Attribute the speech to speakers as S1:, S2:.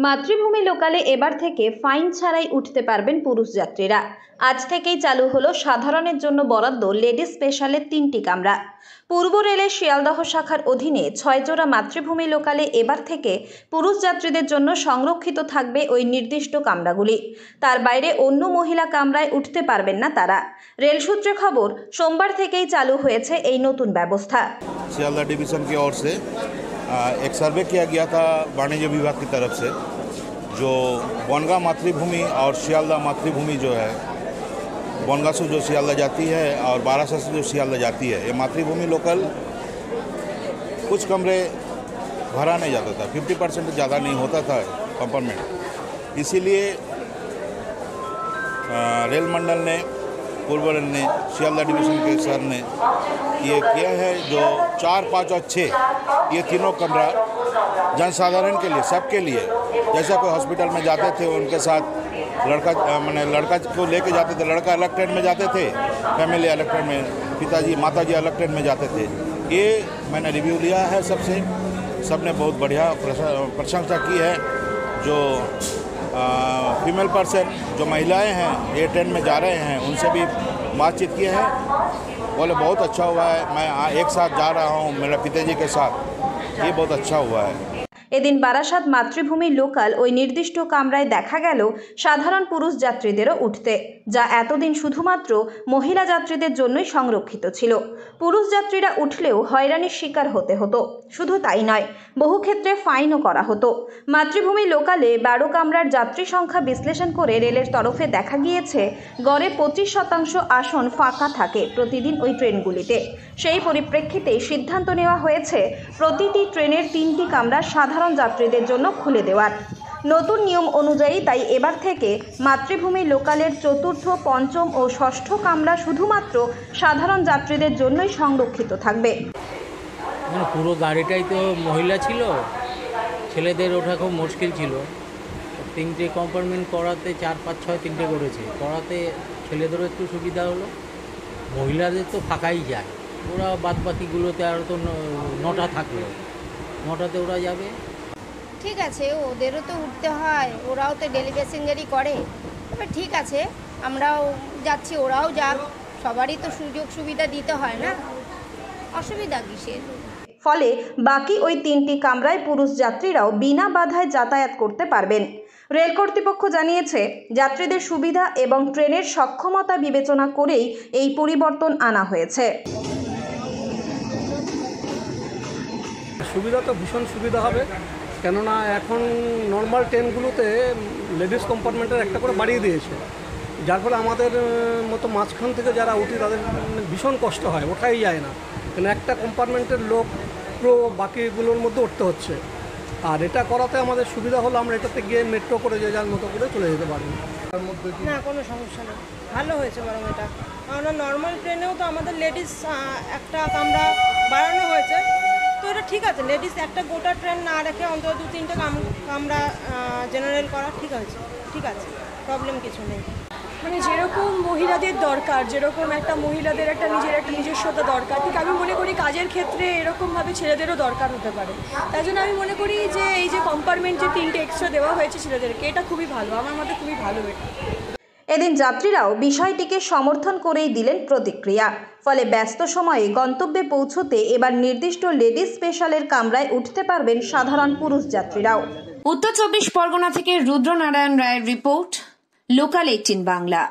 S1: মাতৃভূমি লোকালে এবার থেকে ফাইন ছাড়াই উঠতে পারবেন পুরুষ যাত্রীরা। আজ থেকেই চালু হলো সাধারণের জন্য বরাদ্দ লেডিস স্পেশালের 3টি কামরা। পূর্ব রেলের শিয়ালদহ শাখার অধীনে 6 জোড়া মাতৃভূমি লোকালে এবার থেকে পুরুষ যাত্রীদের জন্য সংরক্ষিত থাকবে ওই নির্দিষ্ট কামরাগুলি। তার বাইরে অন্য মহিলা কামরায় উঠতে পারবেন না তারা। রেল সূত্রে খবর, সোমবার থেকেই চালু হয়েছে এই নতুন ব্যবস্থা।
S2: शियालदह डिवीज़न की ओर से एक सर्वे किया गया था वाणिज्य विभाग की तरफ से, जो बनगांव मातृभूमि और शियालदह मातृभूमि जो है, बनगांव से जो शियालदह जाती है और बारासा से जो शियालदह जाती है, ये मातृभूमि लोकल कुछ कमरे भरा नहीं जाता था, 50% ज़्यादा नहीं होता था कंपार्टमेंट। इसीलिए रेल मंडल ने, पूर्व रेल ने, शियालदह डिवीज़न के सर ने ये किया है, जो 4, 5 और 6 ये तीनों कमरा जनसाधारण के लिए, सबके लिए, जैसा कोई हॉस्पिटल में जाते थे उनके साथ लड़का को लेके जाते थे, लड़का अलग ट्रेन में जाते थे, फैमिली अलग ट्रेन में, पिताजी माताजी अलग ट्रेन में जाते थे। ये मैंने रिव्यू लिया है सबसे, सबने बहुत बढ़िया प्रशंसा की है। जो फीमेल पर्सन, जो महिलाएं हैं ये ट्रेन में जा रहे हैं, उनसे भी बातचीत की है, बोले बहुत अच्छा हुआ है, मैं एक साथ जा रहा हूँ मेरे पिताजी के साथ, ये बहुत अच्छा हुआ है।
S1: এদিন বারাসাত মাতৃভূমি লোকাল ওই নির্দিষ্ট কামরায় দেখা গেল সাধারণ পুরুষ যাত্রীদেরও উঠতে, যা এতদিন শুধুমাত্র মহিলা যাত্রীদের জন্যই সংরক্ষিত ছিল। পুরুষ যাত্রীরা উঠলেও হয়রানির শিকার হতে হতো। শুধু তাই নয়, বহু ক্ষেত্রে ফাইনও করা হতো। মাতৃভূমি লোকালে 12 কামরার যাত্রী সংখ্যা বিশ্লেষণ করে রেলের তরফে দেখা গিয়েছে গড়ে 25% আসন ফাঁকা থাকে প্রতিদিন ওই ট্রেনগুলিতে। সেই পরিপ্রেক্ষিতে সিদ্ধান্ত নেওয়া হয়েছে প্রতিটি ট্রেনের 3টি কামরা সাধারণ যাত্রীদের জন্য খুলে দেওয়ার। নতুন নিয়ম অনুযায়ী তাই এবার থেকে মাতৃভূমি লোকালের 4র্থ, 5ম ও 6ষ্ঠ কামরা শুধুমাত্র সাধারণ যাত্রীদের জন্যই সংরক্ষিত থাকবে।
S3: পুরো গাড়িটাই তো মহিলা ছিল, ছেলেদের ওঠা খুব মুশকিল ছিল। 3টে কম্পার্টমেন্ট করাতে 4, 5, 6 3টে করেছে, করাতে ছেলেদেরও একটু সুবিধা হলো। মহিলাদের তো ফাঁকাই যায়, ওরা বাদ বাকিগুলোতে আর তো 9টা থাকলো, 9টাতে ওরা যাবে।
S4: ঠিক আছে, ওদেরও তো উঠতে হয়, ওরাও তো ডেলি প্যাসেঞ্জারই করে। তবে ঠিক আছে, আমরাও যাচ্ছি, ওরাও যাক, সবারই তো সুযোগ সুবিধা দিতে হয় না, অসুবিধা কিসের।
S1: ফলে বাকি ওই 3টি কামরায় পুরুষ যাত্রীরাও বিনা বাধায় যাতায়াত করতে পারবেন। রেল কর্তৃপক্ষ জানিয়েছে, যাত্রীদের সুবিধা এবং ট্রেনের সক্ষমতা বিবেচনা করেই এই পরিবর্তন আনা হয়েছে।
S5: সুবিধা তো ভীষণ সুবিধা হবে, কেননা এখন নর্মাল ট্রেনগুলোতে লেডিস কম্পার্টমেন্টের একটা করে বাড়িয়ে দিয়েছে, যার ফলে আমাদের মতো মাঝখান থেকে যারা উঠি তাদের ভীষণ কষ্ট হয়, ওঠাই যায় না, কেন একটা কম্পার্টমেন্টের লোক পুরো বাকিগুলোর মধ্যে উঠতে হচ্ছে। আর এটা করাতে আমাদের সুবিধা হলো, আমরা এটাতে গিয়ে মেট্রো করে যে যার মতো করে চলে যেতে পারি।
S6: তার মধ্যে না কোনো সমস্যা নেই, ভালো হয়েছে বরং এটা, কারণ নর্মাল ট্রেনেও তো আমাদের লেডিস একটা কামরা বাড়ানো হয়েছে, তো এটা ঠিক আছে। লেডিস একটা গোটা ট্রেন না রেখে অন্তত 2-3টে কামরা জেনারেল করা ঠিক আছে, প্রবলেম কিছু নেই।
S7: মানে যেরকম মহিলাদের দরকার, যেরকম একটা মহিলাদের একটা নিজস্বতা দরকার, ঠিক আমি মনে করি কাজের ক্ষেত্রে এরকমভাবে ছেলেদেরও দরকার হতে পারে। তাই জন্য আমি মনে করি যে এই যে কম্পার্টমেন্ট যে 3টে এক্সট্রা দেওয়া হয়েছে ছেলেদেরকে, এটা খুবই ভালো, আমার মতে খুবই ভালো এটা।
S1: এদিন যাত্রীরাও বিষয়টিকে সমর্থন করেই দিলেন প্রতিক্রিয়া। ফলে ব্যস্ত সময়ে গন্তব্যে পৌঁছতে এবার নির্দিষ্ট লেডিস স্পেশালের কামরায় উঠতে পারবেন সাধারণ পুরুষ যাত্রীরাও। উত্তর 24 পরগনা থেকে রুদ্রনারায়ণ রায়ের রিপোর্ট, লোকাল 18 বাংলা।